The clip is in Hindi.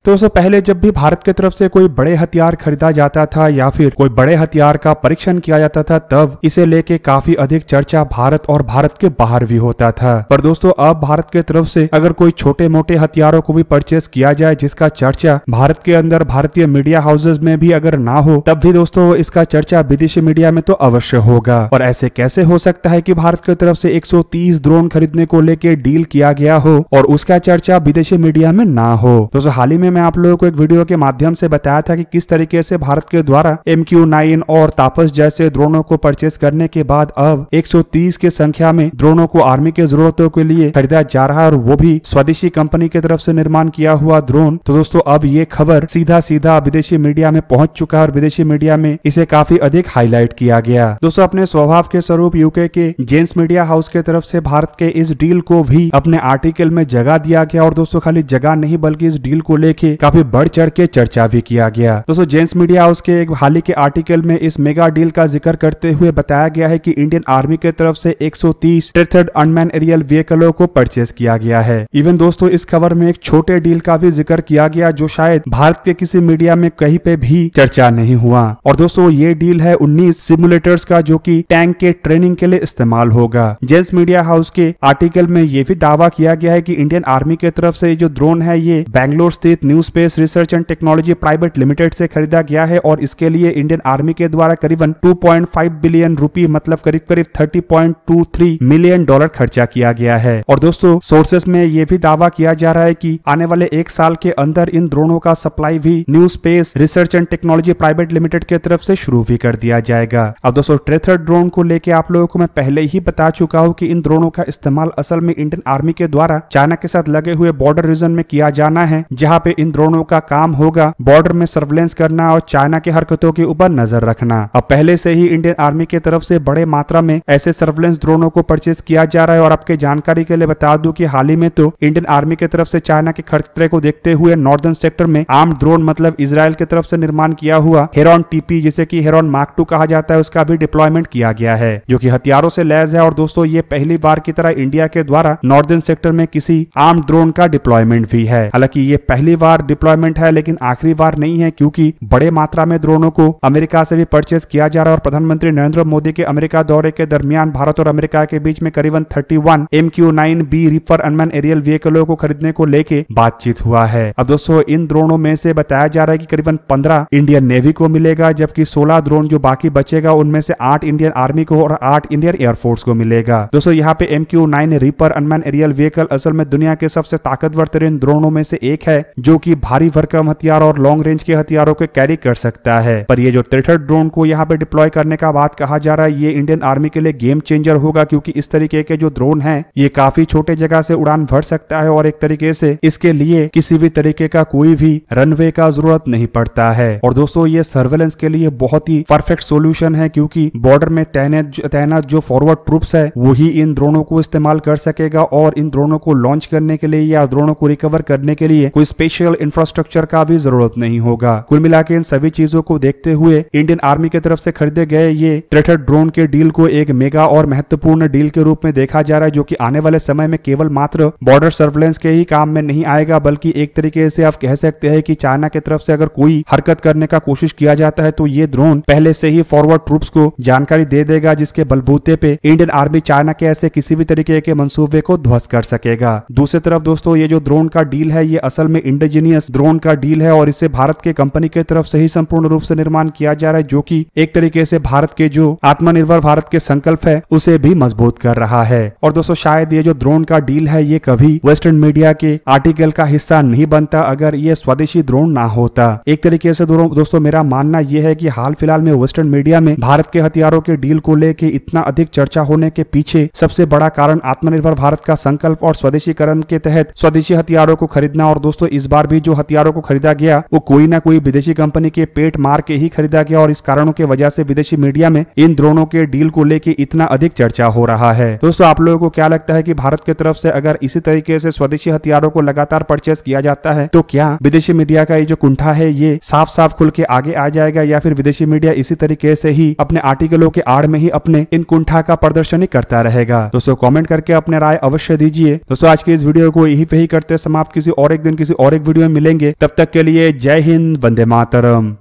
तो दोस्तों पहले जब भी भारत की तरफ से कोई बड़े हथियार खरीदा जाता था या फिर कोई बड़े हथियार का परीक्षण किया जाता था तब इसे लेके काफी अधिक चर्चा भारत और भारत के बाहर भी होता था। पर दोस्तों अब भारत की तरफ से अगर कोई छोटे मोटे हथियारों को भी परचेस किया जाए जिसका चर्चा भारत के अंदर भारतीय मीडिया हाउसेज में भी अगर ना हो तब भी दोस्तों इसका चर्चा विदेशी मीडिया में तो अवश्य होगा। और ऐसे कैसे हो सकता है कि भारत की तरफ से 130 ड्रोन खरीदने को लेके डील किया गया हो और उसका चर्चा विदेशी मीडिया में ना हो। दोस्तों हाल ही में मैं आप लोगों को एक वीडियो के माध्यम से बताया था कि किस तरीके से भारत के द्वारा MQ-9 और तापस जैसे ड्रोनों को परचेस करने के बाद अब 130 की संख्या में ड्रोनों को आर्मी की जरूरतों के लिए खरीदा जा रहा है और वो भी स्वदेशी कंपनी की तरफ से निर्माण किया हुआ ड्रोन। तो दोस्तों अब ये खबर सीधा सीधा विदेशी मीडिया में पहुंच चुका है और विदेशी मीडिया में इसे काफी अधिक हाईलाइट किया गया। दोस्तों अपने स्वभाव के स्वरूप यूके के जेन्स मीडिया हाउस की तरफ से भारत के इस डील को भी अपने आर्टिकल में जगह दिया गया और दोस्तों खाली जगह नहीं बल्कि इस डील को लेके काफी बढ़ चढ़ के चर्चा भी किया गया। दोस्तों जेन्स मीडिया हाउस के एक हाल ही के आर्टिकल में इस मेगा डील का जिक्र करते हुए बताया गया है कि इंडियन आर्मी की तरफ से 130 ट्रेथर्ड अनमैन एरियल व्हीकलों को परचेस किया गया है। इवन दोस्तों इस खबर में एक छोटे डील का भी जिक्र किया गया जो शायद भारत के किसी मीडिया में कहीं पे भी चर्चा नहीं हुआ। और दोस्तों ये डील है 19 सिमुलेटर्स का जो कि टैंक के ट्रेनिंग के लिए इस्तेमाल होगा। जेन्स मीडिया हाउस के आर्टिकल में ये भी दावा किया गया है कि इंडियन आर्मी की तरफ से जो ड्रोन है ये बैंगलोर स्थित new space research and technology private limited से खरीदा गया है और इसके लिए इंडियन आर्मी के द्वारा करीबन 2.5 बिलियन रुपए मतलब करीब करीब $30.23 मिलियन खर्चा किया गया है। और दोस्तों सोर्सेस में ये भी दावा किया जा रहा है कि आने वाले 1 साल के अंदर इन ड्रोनों का सप्लाई भी new space research and technology private limited की तरफ से शुरू भी कर दिया जाएगा। अब दोस्तों ट्रेथर ड्रोन को लेके आप लोगों को मैं पहले ही बता चुका हूं कि इन ड्रोनों का इस्तेमाल असल में इंडियन आर्मी के द्वारा चाइना के साथ लगे हुए बॉर्डर रीजन में किया जाना है, जहां पे इन ड्रोनों का काम होगा बॉर्डर में सर्वेलेंस करना और चाइना की हरकतों के ऊपर नजर रखना। अब पहले से ही इंडियन आर्मी की तरफ से बड़े मात्रा में ऐसे सर्वेलेंस ड्रोनों को परचेस किया जा रहा है। और आपके जानकारी के लिए बता दूं कि हाल ही में तो इंडियन आर्मी की तरफ से चाइना के खतरे को देखते हुए नॉर्दर्न सेक्टर में आर्म ड्रोन मतलब इजराइल की तरफ से निर्माण किया हुआ हेरॉन टीपी जिसे कि हेरॉन मार्क 2 कहा जाता है उसका भी डिप्लॉयमेंट किया गया है जो कि हथियारों से लैस है। और दोस्तों ये पहली बार की तरह इंडिया के द्वारा नॉर्दर्न सेक्टर में किसी आर्म ड्रोन का डिप्लॉयमेंट भी है। हालांकि ये पहली बार डिप्लॉयमेंट है लेकिन आखिरी बार नहीं है क्योंकि बड़े मात्रा में ड्रोनों को अमेरिका से भी परचेस किया जा रहा है। और प्रधानमंत्री नरेंद्र मोदी के अमेरिका दौरे के दरमियान भारत और अमेरिका के बीच में करीबन 31 MQ-9B रीपर अनमैन एरियल व्हीकलों को खरीदने को लेके बातचीत हुआ है। अब दोस्तों इन ड्रोनों में से बताया जा रहा है कि करीबन 15 इंडियन नेवी को मिलेगा जबकि 16 ड्रोन जो बाकी बचेगा उनमें से 8 इंडियन आर्मी को और 8 इंडियन एयरफोर्स को मिलेगा। दोस्तों यहाँ पे MQ-9 reaper unmanned aerial vehicle असल में दुनिया के सबसे ताकतवर तरीन ड्रोनों में से एक है जो कि भारी भरकम हथियार और लॉन्ग रेंज के हथियारों को कैरी कर सकता है। पर ये जो ट्रेथर ड्रोन को यहाँ पे डिप्लॉय करने का बात कहा जा रहा है ये इंडियन आर्मी के लिए गेम चेंजर होगा क्योंकि इस तरीके के जो ड्रोन है ये काफी छोटे जगह से उड़ान भर सकता है और एक तरीके से इसके लिए किसी भी तरीके का कोई भी रनवे का जरूरत नहीं पड़ता है। और दोस्तों ये सर्वेलेंस के लिए बहुत ही परफेक्ट सोल्यूशन है क्योंकि बॉर्डर में तैनात जो फॉरवर्ड ट्रूप्स है वही इन ड्रोनों को इस्तेमाल कर सकेगा और इन ड्रोनों को लॉन्च करने के लिए या ड्रोनों को रिकवर करने के लिए कोई स्पेशल इंफ्रास्ट्रक्चर का भी जरूरत नहीं होगा। कुल मिलाकर इन सभी चीजों को देखते हुए इंडियन आर्मी की तरफ से खरीदे गए ये ट्रेथर ड्रोन के डील को एक मेगा और महत्वपूर्ण डील के रूप में देखा जा रहा है जो कि आने वाले समय में केवल मात्र बॉर्डर सर्वेलेंस के ही काम में नहीं आएगा बल्कि एक तरीके से आप कह सकते हैं कि चाइना की तरफ से अगर कोई हरकत करने का कोशिश किया जाता है तो ये ड्रोन पहले से ही फॉरवर्ड ट्रूप्स को जानकारी दे देगा जिसके बलबूते पे इंडियन आर्मी चाइना के ऐसे किसी भी तरीके के मंसूबे को ध्वस्त कर सकेगा। दूसरी तरफ दोस्तों ये जो ड्रोन का डील है ये असल में इंडिजीनियस ड्रोन का डील है और इसे भारत के कंपनी की तरफ से ही संपूर्ण रूप से निर्माण किया जा रहा है जो कि एक तरीके से भारत के जो आत्मनिर्भर भारत के संकल्प है उसे भी मजबूत कर रहा है। और दोस्तों शायद ये जो ड्रोन का डील है ये कभी वेस्टर्न मीडिया के आर्टिकल का हिस्सा नहीं बनता अगर ये स्वदेशी ड्रोन ना होता। एक तरीके से दोस्तों मेरा मानना यह है कि हाल फिलहाल में वेस्टर्न मीडिया में भारत के हथियारों के डील को लेके इतना अधिक चर्चा होने के पीछे सबसे बड़ा कारण आत्मनिर्भर भारत का संकल्प और स्वदेशीकरण के तहत स्वदेशी हथियारों को खरीदना। और दोस्तों इस बार भी जो हथियारों को खरीदा गया वो कोई ना कोई विदेशी कंपनी के पेट मार के ही खरीदा गया और इस कारणों की वजह से विदेशी मीडिया में इन ड्रोनों के डील को लेके इतना अधिक चर्चा हो रहा है। दोस्तों आप लोगों को क्या लगता है कि भारत की तरफ से अगर इसी तरीके से स्वदेशी हथियारों को लगातार परचेस किया जाता है तो क्या विदेशी मीडिया का ये जो कुंठा है ये साफ साफ खुल के आगे आ जाएगा या फिर विदेशी मीडिया इसी तरीके से ही अपने आर्टिकलों के आड़ में ही अपने इन कुंठा का प्रदर्शन ही करता रहेगा? दोस्तों कमेंट करके अपने राय अवश्य दीजिए। दोस्तों आज की इस वीडियो को यही पे ही करते समाप्त। किसी और एक दिन किसी और एक वीडियो में मिलेंगे, तब तक के लिए जय हिंद, वंदे मातरम।